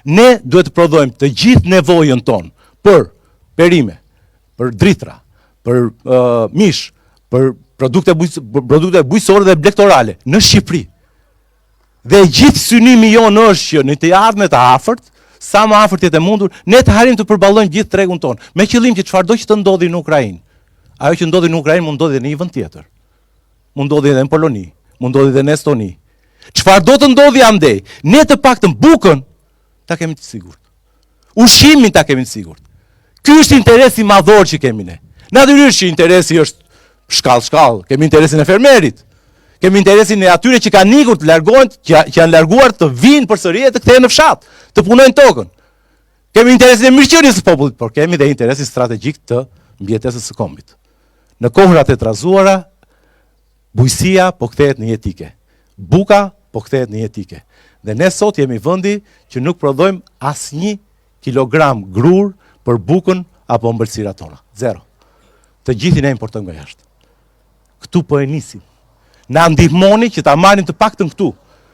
Ne duhet të prodhojmë të gjithë nevojën tonë për perime, për dritra, për mish, për produkte bujqësore dhe blegtorale në Shqipëri. Dhe gjithë synimi jonë është që në të ardhmen të afërt, sa më afërt jetë e mundur, ne të harim të përballojmë gjithë tregun tonë, me qëllim që çfarëdo që të ndodhi në Ukrainë, ajo që ndodhi në Ukrainë mund ndodhi edhe në një vend tjetër. Mund ndodhi edhe në Poloni, mund ndodhi edhe në Estoni. Çfarëdo të ndodhi andej, ne të paktën bukën ta kemi të sigurt. Ushqimin ta kemi të sigurt. Ky është interesi madhor që kemi ne. Natyrisht që interesi është shkallë, kemi interesin e fermerit. Kemi interesin e atyre që kanë ikur të largohen, që janë larguar të vinë përsëri e të kthehen në fshat, të punojnë tokën. Kemi interesin e mirëqenies së popullit, por kemi dhe interesin strategjik të mbijetesës së kombit. Në kohrat e trazuara, bujësia po kthehet në jetike. Buka po kthehet në jetike. Dhe ne sot jemi vendi që nuk prodhojmë asnjë kilogram grur për bukën apo ëmbëlsirat tona. Zero. Të gjithin e importojmë nga jashtë. Këtu po e nisim. Na ndihmoni që ta marrim të paktën këtu.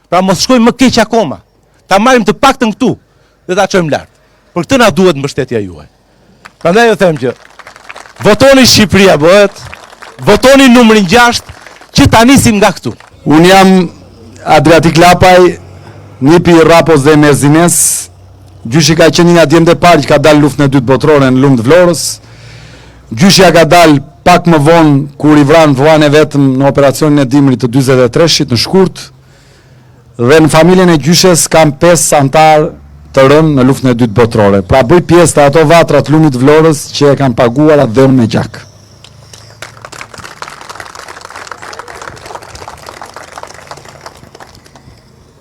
Pra mos shkojmë më keq akoma. Ta marrim të paktën këtu dhe ta çojmë lart. Për këtë na duhet mbështetja juaj. Prandaj ju them që votoni Shqipëria bëhet, votoni numrin 6 që ta nisim nga këtu. Unë jam Adriatik Lapaj, nipi Rapos dhe Merzines. Gjyshi ka qenë nga djemtë e parë që ka dalë luftën e dytë botërore në lumë të Vlorës. Gjyshja ka dalë pak më vonë kur i vranë vetëm në operacionin e dimrit të 43-shit në Shkurt. Dhe në familjen e gjyshes kam 5 antar të rënë në luftën e dytë botërore. Pra bëj pjesë të ato vatra të lumit Vlorës që e kanë paguar atë dhënë me gjak.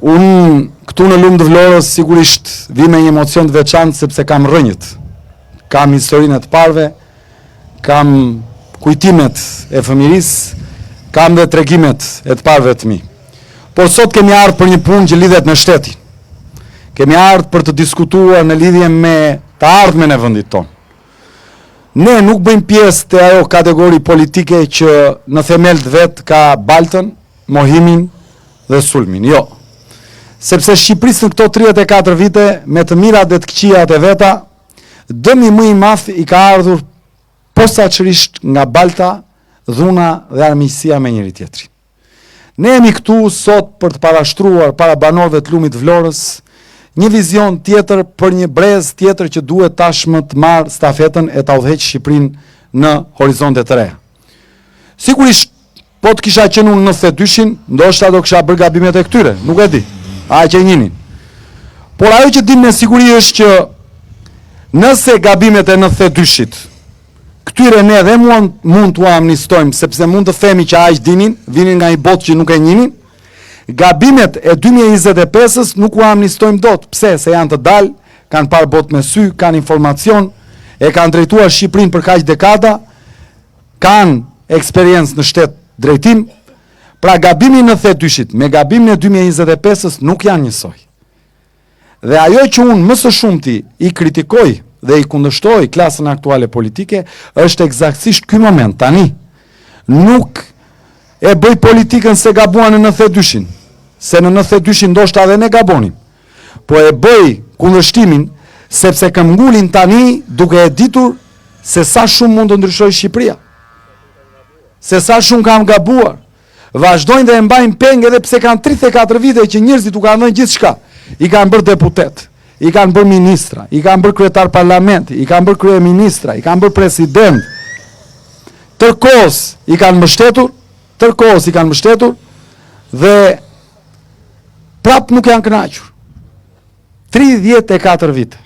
Unë këtu në lumë të Vlorës sigurisht vi me një emocion të veçantë sepse kam rënjët. Kam historinë e të parve, kam kujtimet e fëmirisë, kam dhe tregimet e të parve të mi. Por sot kemi ardhur për një punë që lidhet me shtetin. Kemi ardhur për të diskutuar në lidhje me të ardhmen e vendit tonë. Ne nuk bëjmë pjesë të ajo kategori politike që në themel të vetë ka baltën, mohimin dhe sulmin. Jo. Sepse Shqipërisë në këto 34 vite, me të mirat dhe të këqijat e veta, dëmi më i madh i ka ardhur posaçërisht nga balta, dhuna dhe armiqësia me njëri tjetrin. Ne jemi këtu sot për të parashtruar para banorëve të lumit Vlorës një vizion tjetër për një brez tjetër që duhet tashmë të marrë stafetën e ta udhëheqë Shqipërinë në horizonte të reja. Sigurisht, po të kisha qenë unë në 92-shin, ndoshta do kisha bërë gabimet e këtyre, nuk e di. A që njinin. Por ajo që dim me siguri është që nëse gabimet e 92-shit këtyre ne dhe mund t'u amnistojmë, sepse mund të themi që aq dinin, vinin nga një botë që nuk e njinin, gabimet e 2025-s nuk u amnistojmë dot. Pse? Se janë të dalë, kanë parë botë me sy, kanë informacion, e kanë drejtuar Shqipërinë për kaq dekada, kanë eksperiencë në shtet drejtim. Pra gabimin në 92-shit me gabimin e 2025-s nuk janë njësoj. Dhe ajo që unë më së shumti i kritikoj dhe i kundërshtoj klasën aktuale politike është eksaktësisht ky moment tani. Nuk e bëj politikën se gabuan në 92-shin, se në 92-shin ndoshta edhe ne gabonim. Po e bëj kundërshtimin sepse këmbgulin tani duke e ditur se sa shumë mund të ndryshojë Shqipëria. Se sa shumë kam gabuar. Vazhdojnë dhe e mbajnë pengë edhe pse kanë 34 vite që njerëzit u kanë dhënë gjithçka. I kanë bërë deputet, i kanë bërë ministra, i kanë bërë kryetar parlamenti, i kanë bërë kryeministra, i kanë bërë president. Tërkohës i kanë mbështetur, dhe prap nuk janë kënaqur. 34 vite.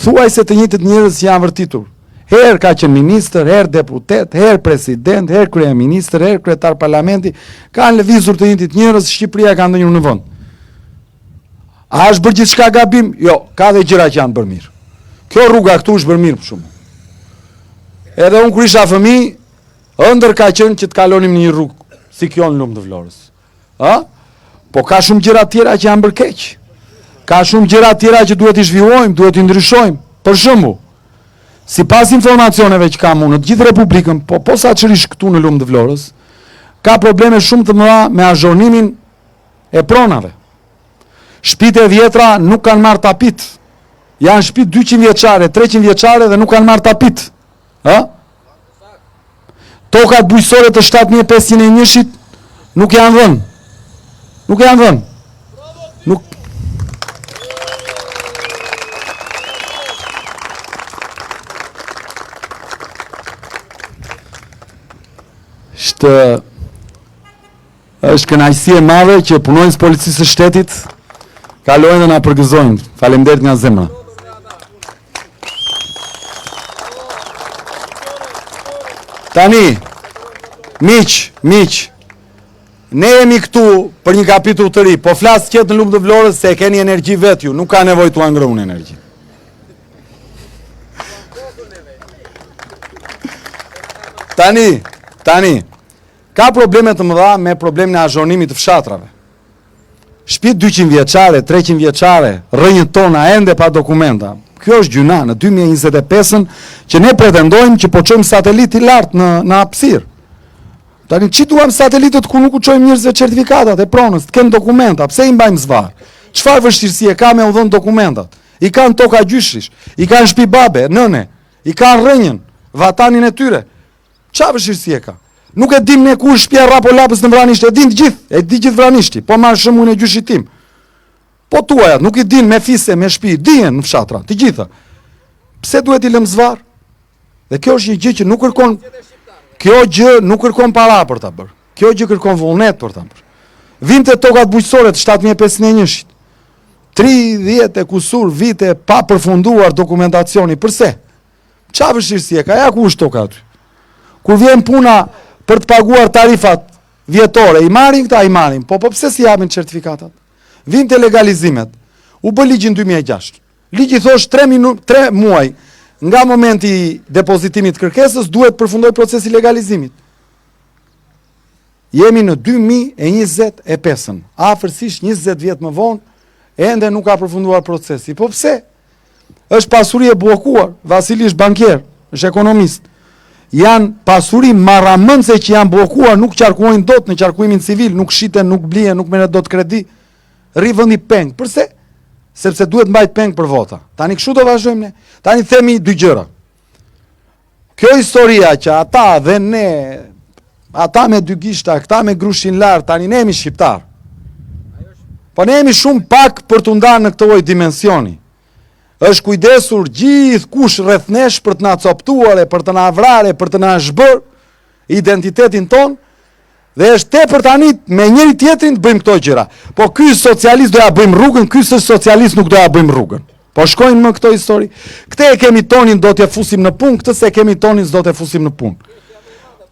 Thuaj se të njëjtët njerëz janë vërtitur. Herë ka qenë ministër, herë deputet, herë president, herë kryeministër, herë kryetar parlamenti, kanë lëvizur të njëjtit njerëz, Shqipëria ka ndonjë në vend. A është bërë gjithçka gabim? Jo, ka dhe gjëra që janë bërë mirë. Kjo rruga këtu është bërë mirë për shumë. Edhe unë kur isha fëmijë, ëndër ka qenë që të kalonim në një rrugë si kjo në lumë të Vlorës. Po ka shumë gjëra tjera që janë bërë keq. Ka shumë gjëra tjera që duhet i zhvillojmë, duhet i ndryshojmë. Për shembull, sipas informacioneve që kam unë në të gjithë Republikën, po posaçërisht këtu në lumë të Vlorës, ka probleme shumë të mëdha me azhornimin e pronave. Shtëpitë e vjetra nuk kanë marrë tapit. Janë shtëpi 200 vjeçare, 300 vjeçare dhe nuk kanë marrë tapit. Ë? Tokat bujqësore të 7501-shit nuk janë dhënë. Nuk janë dhënë. Nuk është kënaqësi e madhe që punonjës policisë së shtetit kalojnë dhe na përgëzojnë. Faleminderit nga zemra. Tani, miq, ne jemi këtu për një kapitull të ri, po flas qetë në Lumë të Vlorës se e keni energji vetë ju, nuk ka nevojë t'u ngrënë energji. Tani, ka probleme të mëdha me problemin e azhonimit të fshatrave. Shtëpi 200 vjeçare, 300 vjeçare, rrënjët tona ende pa dokumenta. Kjo është gjyna në 2025-ën që ne pretendojmë që po çojmë satelit i lartë në hapësirë. Tani çi duam satelitët ku nuk u çojmë njerëzve certifikatat e pronës, të kenë dokumenta, pse i mbajmë zvarr? Çfarë vështirësie ka me u dhënë dokumentat? I kanë toka gjyshish, i kanë shtëpi babe, nëne, i kanë rrënjën, vatanin e tyre. Çfarë vështirësie ka? Nuk e dim ne ku është shtëpia Rapolapës në Vranisht, e di gjithë Vranishti, po marr shembullin e gjyshit tim. Po tuajat, nuk i din me fise, me shtëpi, dihen në fshatra, të gjitha. Pse duhet i lëm zvarr? Dhe kjo është një gjë që nuk kërkon, kjo gjë nuk kërkon para për ta bërë. Kjo gjë kërkon vullnet për ta bërë. Vinte tokat bujqësore të 7501-shit. 30 e kusur vite pa përfunduar dokumentacioni. Përse? Çfarë vështirësie ka? Ja ku është toka aty. Kur vjen puna për të paguar tarifat vjetore, i marrin këta, i marrin. Po pse si japin certifikatat? Vinte legalizimet. U bë ligji në 2006. Ligji thosh 3 muaj nga momenti i depozitimit të kërkesës duhet përfundoj procesi legalizimit. Jemi në 2025, afërsisht 20 vjet më vonë, ende nuk ka përfunduar procesi. Po pse? Është pasuri e bllokuar. Vasili është bankier, është ekonomist. Janë pasuri marramëndse që janë bllokuar, nuk qarkuojnë dot në qarkuimin civil, nuk shiten, nuk blihen, nuk merret dot kredi. Rri vendi peng. Përse? Sepse duhet mbajt peng për vota. Tani kështu do vazhdojmë ne. Tani themi dy gjëra. Kjo historia që ata dhe ne, ata me dy gishta, këta me grushin lart, tani ne jemi shqiptar. Po ne jemi shumë pak për të ndarë në këtë lloj dimensioni. Është kujdesur gjithë kush rreth nesh për të na coptuar, për të na vrarë, për të na zhbër identitetin ton, dhe është tepër tani me njëri tjetrin të bëjmë këto gjëra. Po ky socialist do ja bëjmë rrugën, ky socialist nuk do ja bëjmë rrugën. Po shkojnë më këto histori. Këtë e kemi tonin do t'ja fusim në punë, këtë se kemi tonin s'do t'ja fusim në punë.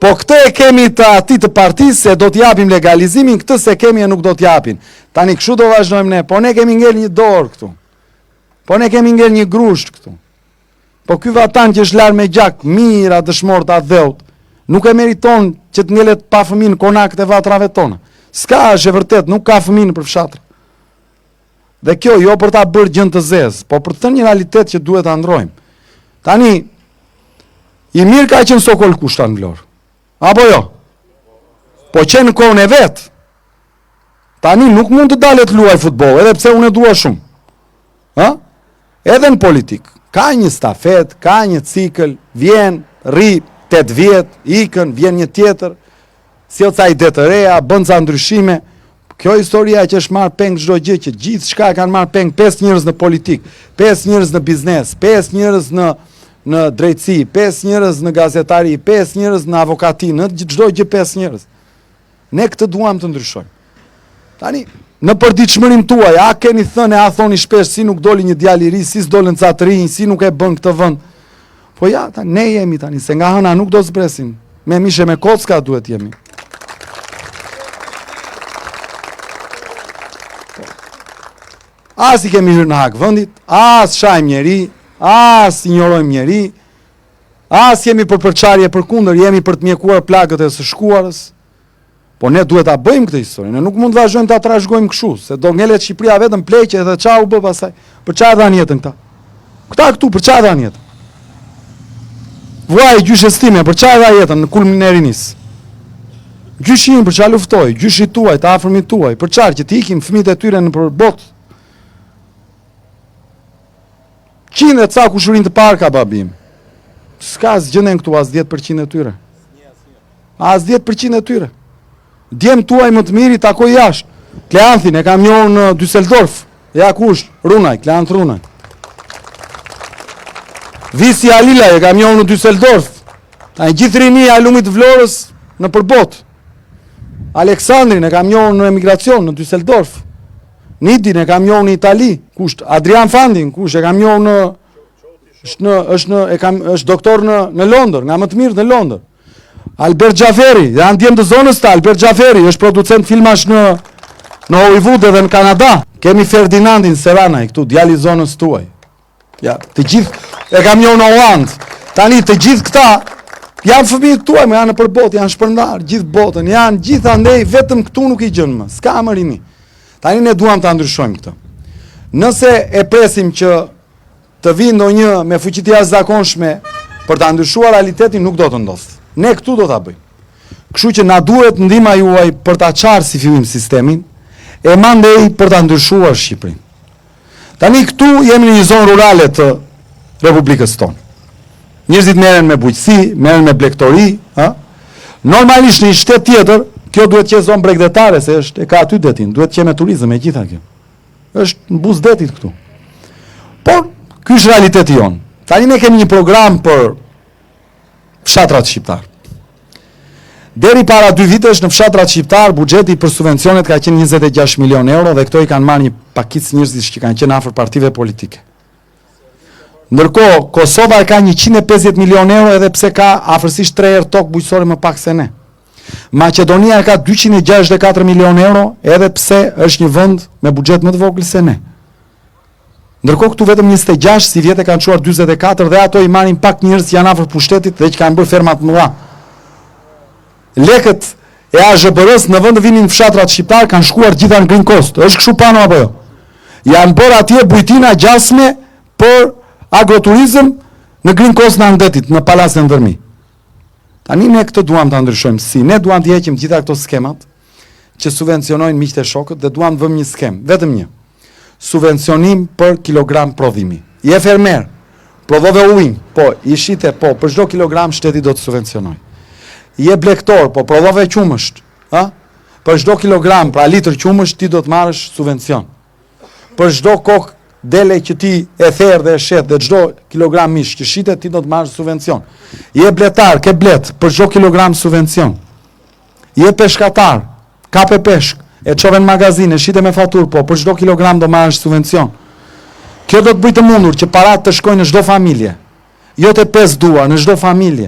Po këtë e kemi të ati të partisë se do t'japim legalizimin, këtë se kemi e nuk do t'japin. Tani kështu do vazhdojmë ne, po ne kemi ngel një dorë këtu. Po ne kemi ngel një grusht këtu. Po ky vatan që është larë me gjak, mira dëshmorta dheut, nuk e meriton që të ngelet pa fëmijë në konakët e vatrave tona. S'ka, është e vërtet, nuk ka fëmijë për fshatra. Dhe kjo jo për ta bërë gjën të zezë, po për të thënë një realitet që duhet ta ndrojmë. Tani i mirë ka qenë Sokol Kushta në Vlorë. Apo jo? Po qenë në kohën e vet. Tani nuk mund të dalet luaj futboll, edhe pse unë e dua shumë. Ha? Edhe në politik, ka një stafet, ka një cikël, vjen, rri 8 vjet, ikën, vjen një tjetër, sjell ca ide të reja, bën ca ndryshime. Kjo historia që është marrë peng çdo gjë, që gjithë shka kanë marrë peng, 5 njerëz në politik, 5 njerëz në biznes, 5 njerëz në drejtësi, 5 njerëz në gazetari, 5 njerëz në avokati, në çdo gjë 5 njerëz. Ne këtë duam të ndryshojmë. Tani, në përditshmërinë tuaj, a keni thënë, a thoni shpesh si nuk doli një djalë i ri, si s'dolën ca të rinj, si nuk e bën këtë vend. Po ja, tani ne jemi tani, se nga hëna nuk do zbresin. Me mishe me kocka duhet jemi. As i kemi hyrë në hak vendit, as shajmë njeri, as injorojmë njeri, as jemi për përçarje përkundër, jemi për të mjekuar plagët e së shkuarës. Po ne duhet ta bëjmë këtë histori, ne nuk mund të vazhdojmë ta trashëgojmë kështu, se do ngelet Shqipëria vetëm pleqe dhe çfarë u bë pastaj. Për çfarë dhan jetën këta? Këta këtu për çfarë dhan jetën? Vuaj gjyshes time, për çfarë dha jetën në kulmin e rinis? Gjyshin për çfarë luftoi, gjyshit tuaj, të afërmit tuaj, për çfarë që të ikim fëmijët e tyre në botë? 100 e ca kushurin të parë ka babim. S'ka zgjënen këtu as 10% e tyre. As 10% e tyre. Djem tuaj më të miri takoj jashtë. Kleanthin e kam njohur në Düsseldorf. Ja kush, Runaj, Kleant Runaj. Visi Alila e kam njohur në Düsseldorf. Ta gjithë rinia e lumit Vlorës në përbot. Aleksandrin e kam njohur në emigracion në Düsseldorf. Nidin e kam njohur në Itali. Kush? Adrian Fandin, kush e kam njohur në është doktor në Londër, nga më të mirë në Londër. Albert Gjaferi, janë djemë të zonës ta, Albert Gjaferi, është producent filmash në Hollywood edhe në Kanada. Kemi Ferdinandin Seranaj, këtu, djali zonës tuaj. Ja, të gjithë, e kam njohur në Holland. Tani, të gjithë këta, janë fëmijët tuaj, më janë në përbot, janë shpërndar, gjithë botën, janë gjithë andej, vetëm këtu nuk i gjënë më, s'ka më rini. Tani ne duam të ndryshojmë këtë. Nëse e presim që të vinë ndonjë me fuqi të jashtëzakonshme për ta ndryshuar realitetin, nuk do të ndodhë. Ne këtu do ta bëjmë. Kështu që na duhet ndihma juaj për ta çarë si fillim sistemin, e mandej për ta ndryshuar Shqipërinë. Tani këtu jemi në një zonë rurale të Republikës tonë. Njerëzit merren me bujqësi, merren me blegtori, ha? Normalisht në një shtet tjetër, kjo duhet të jetë zonë bregdetare, se është e ka aty detin, duhet të jetë me turizëm e gjitha kjo. Është në buzë detit këtu. Por ky është realiteti jonë. Tani ne kemi një program për fshatrat shqiptar. Deri para 2 vitesh në fshatrat shqiptar, buxheti për subvencionet ka qenë 26 milion euro dhe këto i kanë marrë një pakicë njerëzish që kanë qenë afër partive politike. Ndërkohë, Kosova ka 150 milion euro edhe pse ka afërsisht 3 herë tokë bujqësore më pak se ne. Maqedonia ka 264 milion euro edhe pse është një vend me buxhet më të vogël se ne. Ndërkohë këtu vetëm 26 si vjetë kanë çuar 44 dhe ato i marrin pak njerëz që janë afër pushtetit dhe që kanë bërë ferma të mëdha. Lekët e AZBR-s në vend të vinin fshatrat shqiptar kanë shkuar gjitha në Green Coast. Është kështu pano apo jo? Janë bërë atje bujtina gjasme për agroturizëm në Green Coast në Andetit, në Palasin Ndërmi. Tani ne këtë duam ta ndryshojmë. Si ne duam të heqim gjitha këto skemat që subvencionojnë miqtë e shokët dhe duam të vëmë një skem, vetëm një. Subvencionim për kilogram prodhimi. Je fermer, prodhove ujin, po, i shite, po, për çdo kilogram shteti do të subvencionoj. Je blektor, po, prodhove qumësht, ha? Për çdo kilogram, pra litër qumësht, ti do të marrësh subvencion. Për çdo kokë dele që ti e therë dhe e shet dhe çdo kilogram mish që shitet, ti do të marrësh subvencion. Je bletar, ke blet, për çdo kilogram subvencion. Je peshkatar, kape peshk, e çove në magazin, e shite me faturë, po, për çdo kilogram do marrësh subvencion. Kjo do të bëjë të mundur që parat të shkojnë në çdo familje. Jo te 5 duar, në çdo familje.